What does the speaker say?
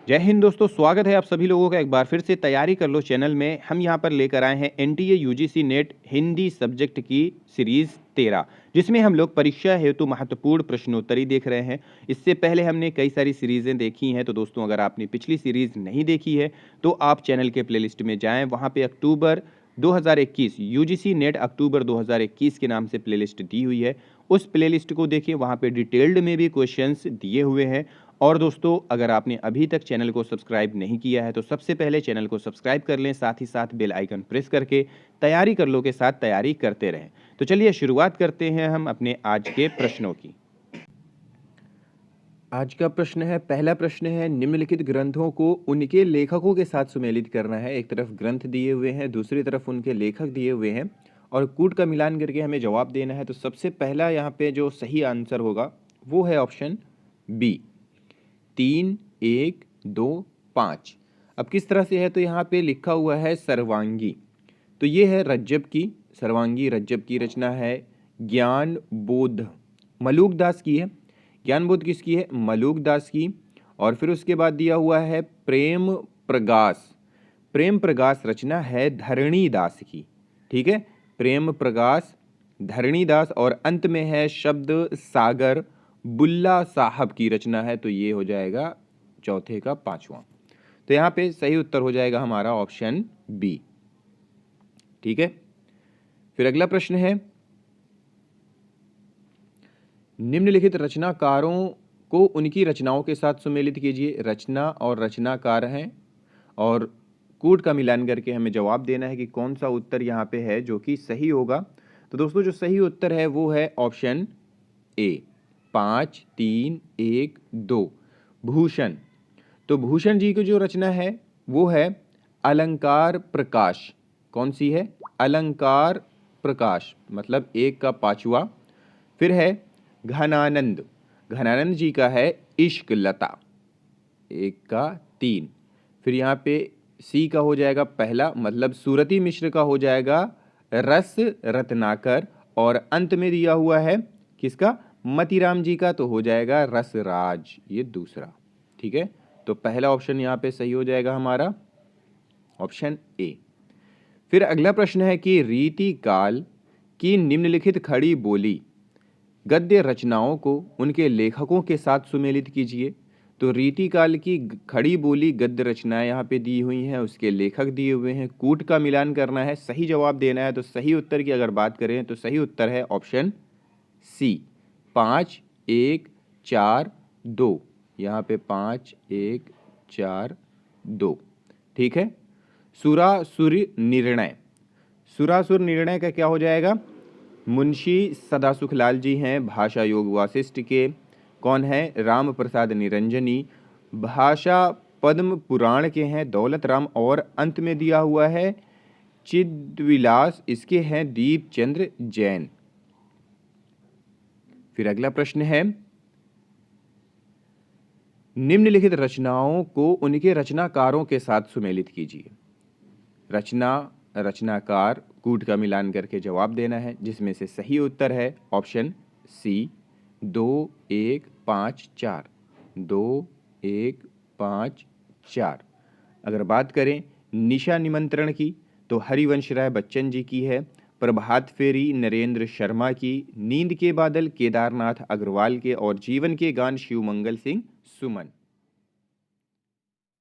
जय हिंद दोस्तों, स्वागत है आप सभी लोगों का एक बार फिर से तैयारी कर लो चैनल में। हम यहाँ पर लेकर आए हैं NTA UGC net Hindi subject की सीरीज 13, जिसमें हम लोग परीक्षा हेतु महत्वपूर्ण प्रश्नोत्तरी देख रहे हैं। इससे पहले हमने कई सारी सीरीजें देखी हैं, तो दोस्तों अगर आपने पिछली सीरीज नहीं देखी है तो आप चैनल के प्लेलिस्ट में जाएं। वहाँ पे अक्टूबर 2021 यूजीसी नेट अक्टूबर 2021 के नाम से प्लेलिस्ट दी हुई है। उस प्लेलिस्ट को देखिए, वहाँ पे डिटेल्ड में भी क्वेश्चंस दिए हुए हैं। और दोस्तों अगर आपने अभी तक चैनल को सब्सक्राइब नहीं किया है तो सबसे पहले चैनल को सब्सक्राइब कर लें, साथ ही साथ बेल आइकन प्रेस करके तैयारी कर लो के साथ तैयारी करते रहें। तो चलिए शुरुआत करते हैं हम अपने आज के प्रश्नों की। आज का प्रश्न है, पहला प्रश्न है, निम्नलिखित ग्रंथों को उनके लेखकों के साथ सुमेलित करना है। एक तरफ ग्रंथ दिए हुए हैं, दूसरी तरफ उनके लेखक दिए हुए हैं और कूट का मिलान करके हमें जवाब देना है। तो सबसे पहला यहाँ पे जो सही आंसर होगा वो है ऑप्शन बी, 3, 1, 2, 5। अब किस तरह से है, तो यहाँ पे लिखा हुआ है सर्वांगी, तो ये है रज्जब की, सर्वांगी रज्जब की रचना है। ज्ञान बोध मलूक दास की है। ज्ञान बोध किसकी है? मलूक दास की। और फिर उसके बाद दिया हुआ है प्रेम प्रगास, प्रेम प्रगास रचना है धरणी दास की। ठीक है, प्रेम प्रगास धरणी दास। और अंत में है शब्द सागर, बुल्ला साहब की रचना है। तो ये हो जाएगा चौथे का पांचवा। तो यहाँ पे सही उत्तर हो जाएगा हमारा ऑप्शन बी। ठीक है, फिर अगला प्रश्न है, निम्नलिखित रचनाकारों को उनकी रचनाओं के साथ सुमेलित कीजिए। रचना और रचनाकार हैं और कूट का मिलान करके हमें जवाब देना है कि कौन सा उत्तर यहाँ पे है जो कि सही होगा। तो दोस्तों जो सही उत्तर है वो है ऑप्शन ए, 5, 3, 1, 2, भूषण। तो भूषण जी की जो रचना है वो है अलंकार प्रकाश। कौन सी है? अलंकार प्रकाश, मतलब एक का पांचवा। फिर है घनानंद, घनानंद जी का है इश्क लता, एक का 3। फिर यहाँ पे सी का हो जाएगा पहला, मतलब सूरती मिश्र का हो जाएगा रस रत्नाकर। और अंत में दिया हुआ है किसका? मतीराम जी का, तो हो जाएगा रसराज, ये दूसरा। ठीक है, तो पहला ऑप्शन यहाँ पे सही हो जाएगा हमारा ऑप्शन ए। फिर अगला प्रश्न है कि रीति काल की निम्नलिखित खड़ी बोली गद्य रचनाओं को उनके लेखकों के साथ सुमेलित कीजिए। तो रीति काल की खड़ी बोली गद्य रचनाएं यहाँ पे दी हुई हैं, उसके लेखक दिए हुए हैं, कूट का मिलान करना है, सही जवाब देना है। तो सही उत्तर की अगर बात करें तो सही उत्तर है ऑप्शन सी, 5, 1, 4, 2। यहाँ पे 5, 1, 4, 2। ठीक है, सुरासुर निर्णय, सुरासुर निर्णय का क्या हो जाएगा? मुंशी सदासुखलाल जी हैं, भाषा योग वासिष्ठ के। कौन है? राम प्रसाद निरंजनी। भाषा पद्म पुराण के हैं दौलत राम। और अंत में दिया हुआ है चिद्विलास, इसके हैं दीपचंद्र जैन। फिर अगला प्रश्न है, निम्नलिखित रचनाओं को उनके रचनाकारों के साथ सुमेलित कीजिए। रचना, रचनाकार, कूट का मिलान करके जवाब देना है, जिसमें से सही उत्तर है ऑप्शन सी, 2, 1, 5, 4। 2, 1, 5, 4। अगर बात करें निशा निमंत्रण की तो हरिवंश राय बच्चन जी की है। प्रभात फेरी नरेंद्र शर्मा की। नींद के बादल केदारनाथ अग्रवाल के। और जीवन के गान शिवमंगल सिंह सुमन।